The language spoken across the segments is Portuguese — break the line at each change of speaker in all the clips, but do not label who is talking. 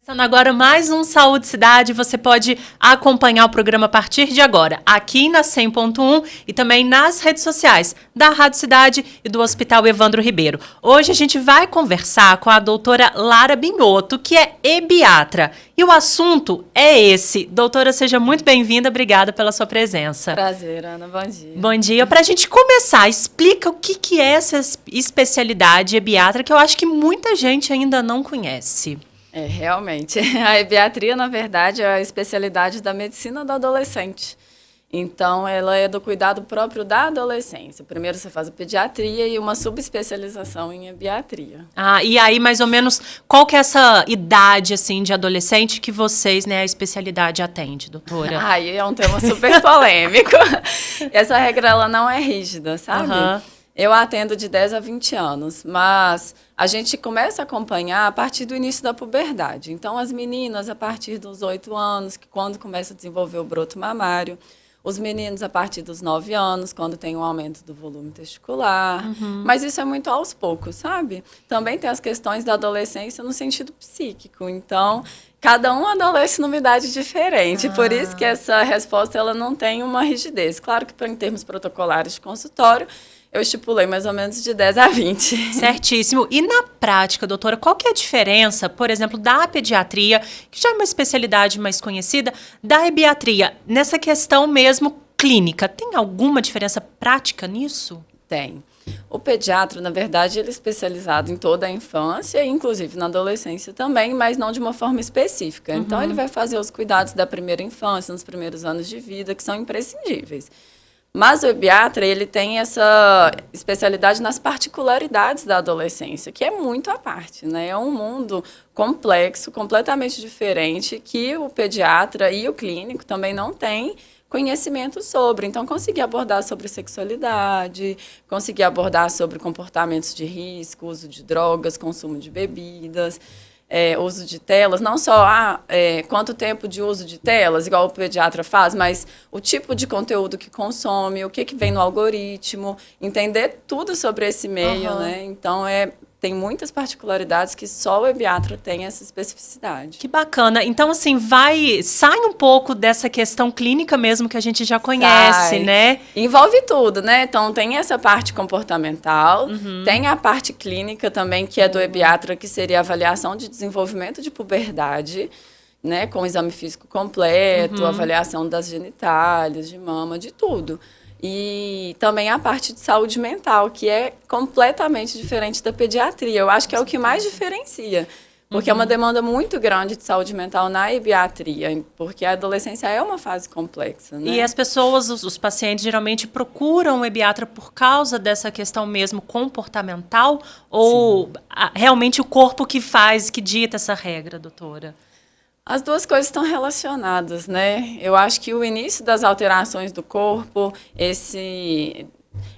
Começando agora mais um Saúde Cidade, você pode acompanhar o programa a partir de agora, aqui na 100.1 e também nas redes sociais da Rádio Cidade e do Hospital Evandro Ribeiro. Hoje a gente vai conversar com a doutora Lara Binotto, que é ebiatra, e o assunto é esse. Doutora, seja muito bem-vinda, obrigada pela sua presença.
Prazer, Ana, bom dia.
Bom dia. Para a gente começar, explica o que é essa especialidade ebiatra, que eu acho que muita gente ainda não conhece.
Realmente. A ebiatria, na verdade, é a especialidade da medicina do adolescente. Então, ela é do cuidado próprio da adolescência. Primeiro você faz a pediatria e uma subespecialização em ebiatria.
E aí, mais ou menos, qual que é essa idade, assim, de adolescente que vocês, né, a especialidade atende, doutora?
Aí é um tema super polêmico. Essa regra, ela não é rígida, sabe? Eu atendo de 10 a 20 anos, mas a gente começa a acompanhar a partir do início da puberdade. Então, as meninas, a partir dos 8 anos, que quando começa a desenvolver o broto mamário. Os meninos, a partir dos 9 anos, quando tem um aumento do volume testicular. Mas isso é muito aos poucos, sabe? Também tem as questões da adolescência no sentido psíquico. Então, cada um adolesce numa idade diferente. Por isso que essa resposta ela não tem uma rigidez. Claro que, em termos protocolares de consultório, eu estipulei mais ou menos de 10 a 20.
Certíssimo. E na prática, doutora, qual que é a diferença, por exemplo, da pediatria, que já é uma especialidade mais conhecida, da ebiatria, nessa questão mesmo clínica? Tem alguma diferença prática nisso?
Tem. O pediatra, na verdade, ele é especializado em toda a infância, inclusive na adolescência também, mas não de uma forma específica. Então, ele vai fazer os cuidados da primeira infância, nos primeiros anos de vida, que são imprescindíveis. Mas o ebiatra, ele tem essa especialidade nas particularidades da adolescência, que é muito à parte, né? É um mundo complexo, completamente diferente, que o pediatra e o clínico também não têm conhecimento sobre. Então, conseguir abordar sobre sexualidade, conseguir abordar sobre comportamentos de risco, uso de drogas, consumo de bebidas, uso de telas, não só quanto tempo de uso de telas, igual o pediatra faz, mas o tipo de conteúdo que consome, o que vem no algoritmo, entender tudo sobre esse meio, né? Então, tem muitas particularidades que só o ebiatra tem essa especificidade.
Que bacana. Então, assim, sai um pouco dessa questão clínica mesmo que a gente já conhece, né?
Envolve tudo, né? Então, tem essa parte comportamental, tem a parte clínica também, que é do ebiatra, que seria a avaliação de desenvolvimento de puberdade, né? Com o exame físico completo, avaliação das genitálias, de mama, de tudo. E também a parte de saúde mental, que é completamente diferente da pediatria. Eu acho que é o que mais diferencia, porque é uma demanda muito grande de saúde mental na ebiatria, porque a adolescência é uma fase complexa, né?
E as pessoas, os pacientes, geralmente procuram o ebiatra por causa dessa questão mesmo comportamental? Ou realmente o corpo que dita essa regra, doutora?
As duas coisas estão relacionadas, né? Eu acho que o início das alterações do corpo,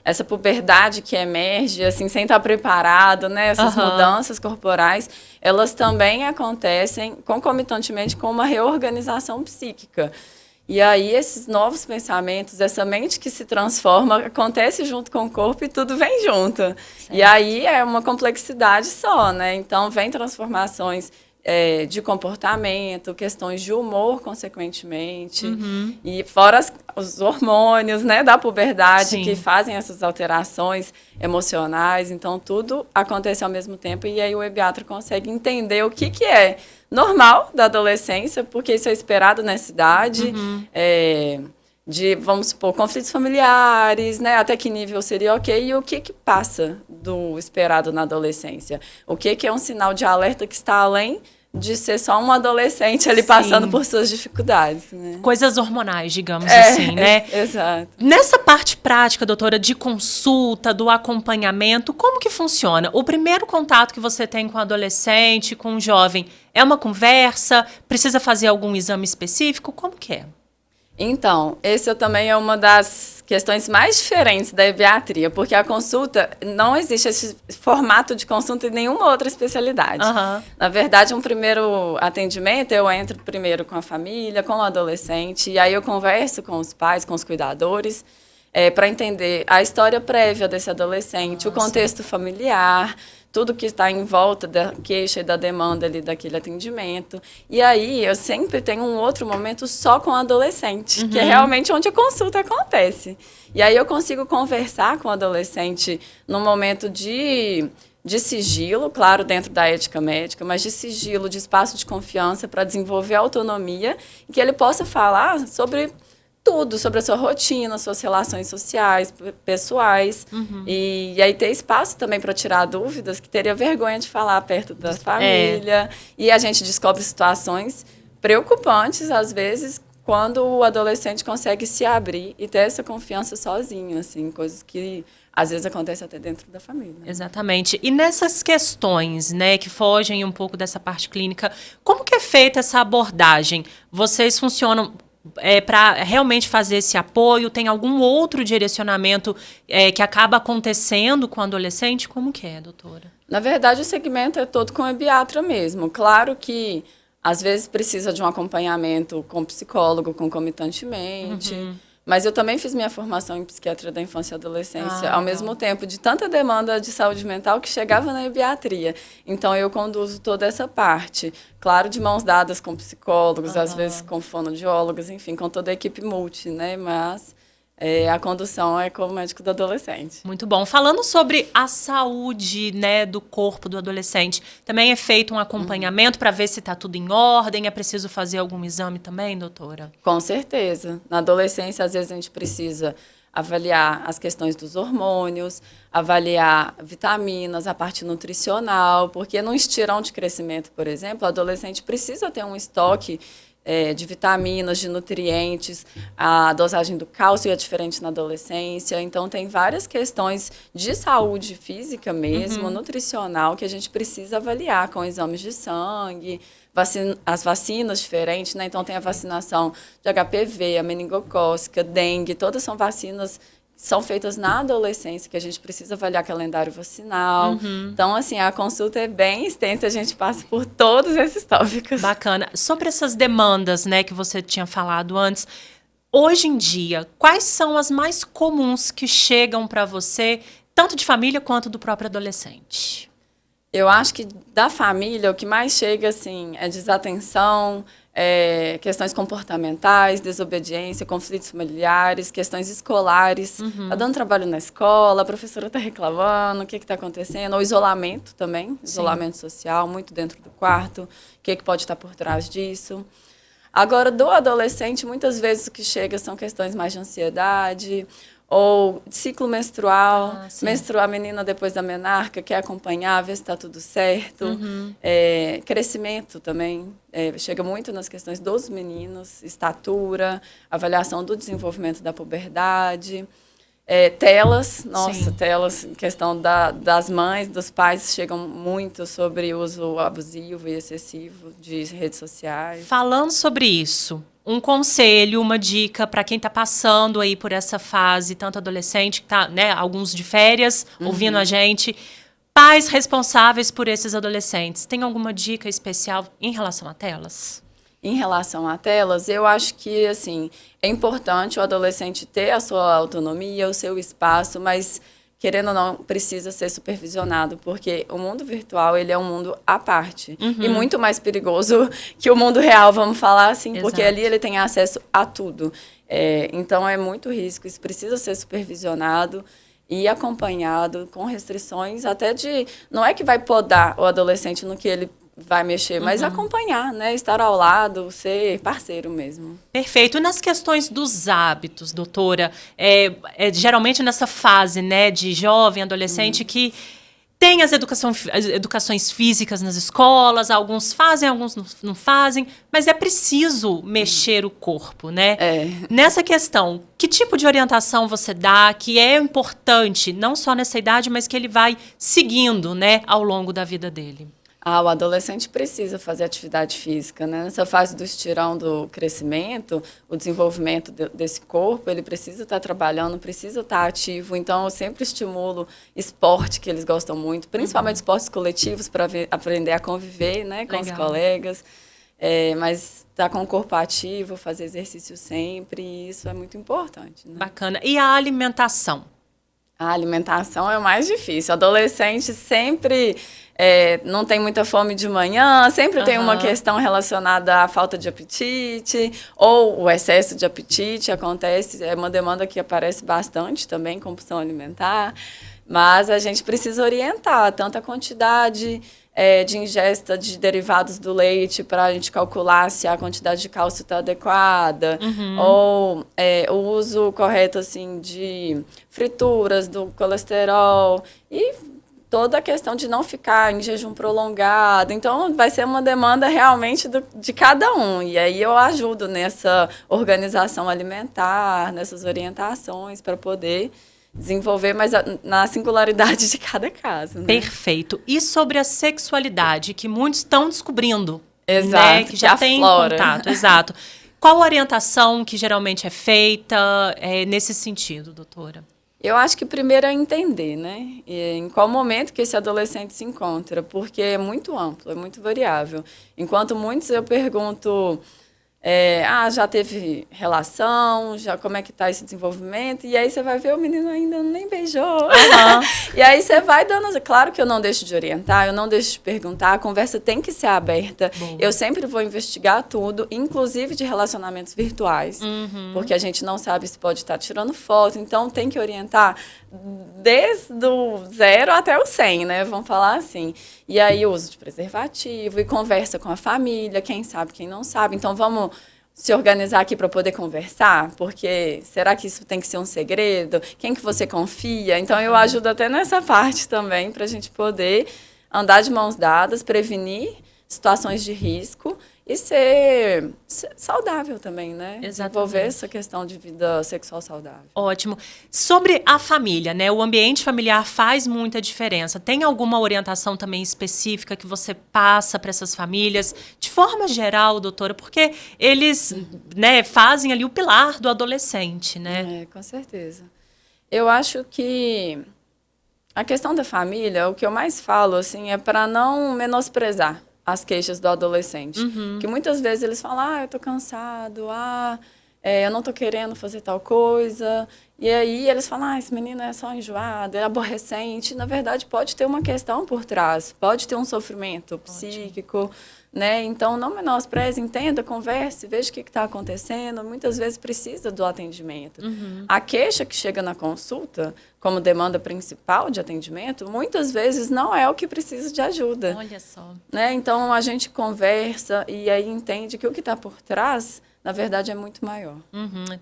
essa puberdade que emerge, assim, sem estar preparado, né? Essas mudanças corporais, elas também acontecem concomitantemente com uma reorganização psíquica. E aí, esses novos pensamentos, essa mente que se transforma, acontece junto com o corpo e tudo vem junto. Certo. E aí, é uma complexidade só, né? Então, vem transformações de comportamento, questões de humor, consequentemente, e fora os hormônios, né, da puberdade, que fazem essas alterações emocionais. Então, tudo acontece ao mesmo tempo, e aí o ebiatra consegue entender o que é normal da adolescência, porque isso é esperado nessa idade, vamos supor, conflitos familiares, né? Até que nível seria ok, e o que passa do esperado na adolescência. O que é um sinal de alerta que está além de ser só um adolescente ali passando por suas dificuldades, né?
Coisas hormonais, digamos assim, né?
Exato.
Nessa parte prática, doutora, de consulta, do acompanhamento, como que funciona? O primeiro contato que você tem com o adolescente, com o jovem, é uma conversa? Precisa fazer algum exame específico? Como que é?
Então, esse também é uma das questões mais diferentes da ebiatria, porque a consulta, não existe esse formato de consulta em nenhuma outra especialidade. Na verdade, um primeiro atendimento, eu entro primeiro com a família, com o adolescente, e aí eu converso com os pais, com os cuidadores, para entender a história prévia desse adolescente, o contexto familiar, tudo que está em volta da queixa e da demanda ali daquele atendimento. E aí eu sempre tenho um outro momento só com o adolescente, que é realmente onde a consulta acontece. E aí eu consigo conversar com o adolescente num momento de sigilo, claro, dentro da ética médica, mas de sigilo, de espaço de confiança para desenvolver autonomia e que ele possa falar sobre tudo, sobre a sua rotina, suas relações sociais, pessoais. E aí ter espaço também para tirar dúvidas que teria vergonha de falar perto da família. E a gente descobre situações preocupantes, às vezes, quando o adolescente consegue se abrir e ter essa confiança sozinho, assim, coisas que às vezes acontecem até dentro da família.
Exatamente. E nessas questões, né, que fogem um pouco dessa parte clínica, como que é feita essa abordagem? Vocês funcionam para realmente fazer esse apoio? Tem algum outro direcionamento que acaba acontecendo com o adolescente? Como que é, doutora?
Na verdade, o segmento é todo com a ebiatra mesmo. Claro que, às vezes, precisa de um acompanhamento com psicólogo, concomitantemente. Mas eu também fiz minha formação em psiquiatria da infância e adolescência, ao mesmo tempo de tanta demanda de saúde mental que chegava na ebiatria. Então, eu conduzo toda essa parte. Claro, de mãos dadas com psicólogos, às vezes com fonoaudiólogos, enfim, com toda a equipe multi, né? Mas a condução é como médico do adolescente.
Muito bom. Falando sobre a saúde, né, do corpo do adolescente, também é feito um acompanhamento para ver se está tudo em ordem? É preciso fazer algum exame também, doutora?
Com certeza. Na adolescência, às vezes, a gente precisa avaliar as questões dos hormônios, avaliar vitaminas, a parte nutricional, porque num estirão de crescimento, por exemplo, o adolescente precisa ter um estoque de vitaminas, de nutrientes, a dosagem do cálcio é diferente na adolescência, então tem várias questões de saúde física mesmo, nutricional, que a gente precisa avaliar com exames de sangue, as vacinas diferentes, né? Então tem a vacinação de HPV, a meningocócica, dengue, todas são vacinas que são feitas na adolescência, que a gente precisa avaliar calendário vacinal. Então, assim, a consulta é bem extensa, a gente passa por todos esses tópicos.
Bacana. Sobre essas demandas, né, que você tinha falado antes, hoje em dia, quais são as mais comuns que chegam para você, tanto de família quanto do próprio adolescente?
Eu acho que da família, o que mais chega, assim, é desatenção, questões comportamentais, desobediência, conflitos familiares, questões escolares. Tá dando trabalho na escola, a professora está reclamando, o que está acontecendo? Ou isolamento também, isolamento social, muito dentro do quarto, o que pode estar por trás disso. Agora, do adolescente, muitas vezes o que chega são questões mais de ansiedade, ou ciclo menstrual, menstruar a menina depois da menarca, quer acompanhar, ver se está tudo certo. Crescimento também, chega muito nas questões dos meninos, estatura, avaliação do desenvolvimento da puberdade. Telas, telas, questão das mães, dos pais, chegam muito sobre o uso abusivo e excessivo de redes sociais.
Falando sobre isso, um conselho, uma dica para quem está passando aí por essa fase, tanto adolescente, que tá, né, alguns de férias, ouvindo a gente, pais responsáveis por esses adolescentes. Tem alguma dica especial em relação a telas?
Em relação a telas, eu acho que, assim, é importante o adolescente ter a sua autonomia, o seu espaço, mas, querendo ou não, precisa ser supervisionado, porque o mundo virtual, ele é um mundo à parte. E muito mais perigoso que o mundo real, vamos falar assim, porque ali ele tem acesso a tudo. Então, é muito risco, isso precisa ser supervisionado e acompanhado com restrições, até de... Não é que vai podar o adolescente no que ele vai mexer, mas acompanhar, né? Estar ao lado, ser parceiro mesmo.
Perfeito. E nas questões dos hábitos, doutora, geralmente nessa fase, né, de jovem, adolescente, que tem as educações físicas nas escolas, alguns fazem, alguns não fazem, mas é preciso mexer o corpo, né? Nessa questão, que tipo de orientação você dá, que é importante, não só nessa idade, mas que ele vai seguindo, né, ao longo da vida dele?
O adolescente precisa fazer atividade física, né? Nessa fase do estirão do crescimento, o desenvolvimento desse corpo, ele precisa estar trabalhando, precisa estar ativo. Então, eu sempre estimulo esporte, que eles gostam muito, principalmente esportes coletivos, para aprender a conviver, né, com os colegas. mas estar com o corpo ativo, fazer exercício sempre, isso é muito importante. Né?
Bacana. E a alimentação?
A alimentação é o mais difícil. O adolescente sempre não tem muita fome de manhã, sempre tem uma questão relacionada à falta de apetite, ou o excesso de apetite acontece, é uma demanda que aparece bastante também, compulsão alimentar, mas a gente precisa orientar tanto a quantidade de ingesta de derivados do leite para a gente calcular se a quantidade de cálcio está adequada, ou o uso correto assim, de frituras, do colesterol e toda a questão de não ficar em jejum prolongado. Então, vai ser uma demanda realmente de cada um. E aí eu ajudo nessa organização alimentar, nessas orientações para poder desenvolver, mas na singularidade de cada caso. Né?
Perfeito. E sobre a sexualidade, que muitos estão descobrindo.
Exato,
né? Que já tem contato. Exato. Qual a orientação que geralmente é feita nesse sentido, doutora?
Eu acho que primeiro é entender, né? Em qual momento que esse adolescente se encontra, porque é muito amplo, é muito variável. Enquanto muitos eu pergunto, já teve relação, já como é que está esse desenvolvimento? E aí você vai ver o menino ainda nem beijou. E aí você vai dando... Claro que eu não deixo de orientar, eu não deixo de perguntar, a conversa tem que ser aberta. Bom. Eu sempre vou investigar tudo, inclusive de relacionamentos virtuais, porque a gente não sabe se pode estar tirando foto, então tem que orientar desde o 0 até o 100, né? Vamos falar assim. E aí o uso de preservativo e conversa com a família, quem sabe, quem não sabe. Então vamos se organizar aqui para poder conversar, porque será que isso tem que ser um segredo? Quem que você confia? Então eu ajudo até nessa parte também para a gente poder andar de mãos dadas, prevenir situações de risco e ser saudável também, né? Desenvolver essa questão de vida sexual saudável.
Ótimo. Sobre a família, né? O ambiente familiar faz muita diferença. Tem alguma orientação também específica que você passa para essas famílias? De forma geral, doutora, porque eles fazem ali o pilar do adolescente, né?
Com certeza. Eu acho que a questão da família, o que eu mais falo, assim, é para não menosprezar as queixas do adolescente. Que muitas vezes eles falam, eu tô cansado, eu não tô querendo fazer tal coisa. E aí eles falam, esse menino é só enjoado, é aborrecente. Na verdade, pode ter uma questão por trás, pode ter um sofrimento psíquico, né? Então, não menospreze, entenda, converse, veja o que está acontecendo. Muitas vezes precisa do atendimento. A queixa que chega na consulta, como demanda principal de atendimento, muitas vezes não é o que precisa de ajuda.
Olha só.
Né? Então, a gente conversa e aí entende que o que está por trás, na verdade, é muito maior.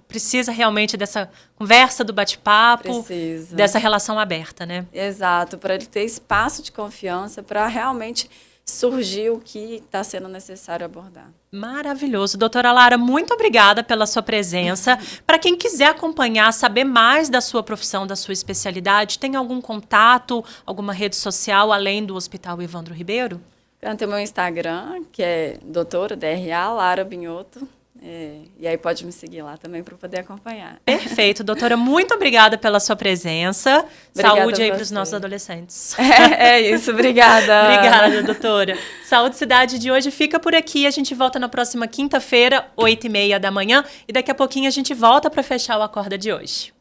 Precisa realmente dessa conversa, do bate-papo, dessa relação aberta, né?
Exato, para ele ter espaço de confiança, para realmente surgir o que está sendo necessário abordar.
Maravilhoso. Doutora Lara, muito obrigada pela sua presença. Para quem quiser acompanhar, saber mais da sua profissão, da sua especialidade, tem algum contato, alguma rede social, além do Hospital Evandro Ribeiro?
Tem o meu Instagram, que é doutora, DRA, Lara Binhoto. E aí pode me seguir lá também para poder acompanhar.
Perfeito, doutora. Muito obrigada pela sua presença.
Obrigada.
Saúde aí para os nossos adolescentes.
É isso, obrigada.
Obrigada, doutora. Saúde Cidade de hoje fica por aqui. A gente volta na próxima quinta-feira, 8h30 da manhã. E daqui a pouquinho a gente volta para fechar o Acorda de hoje.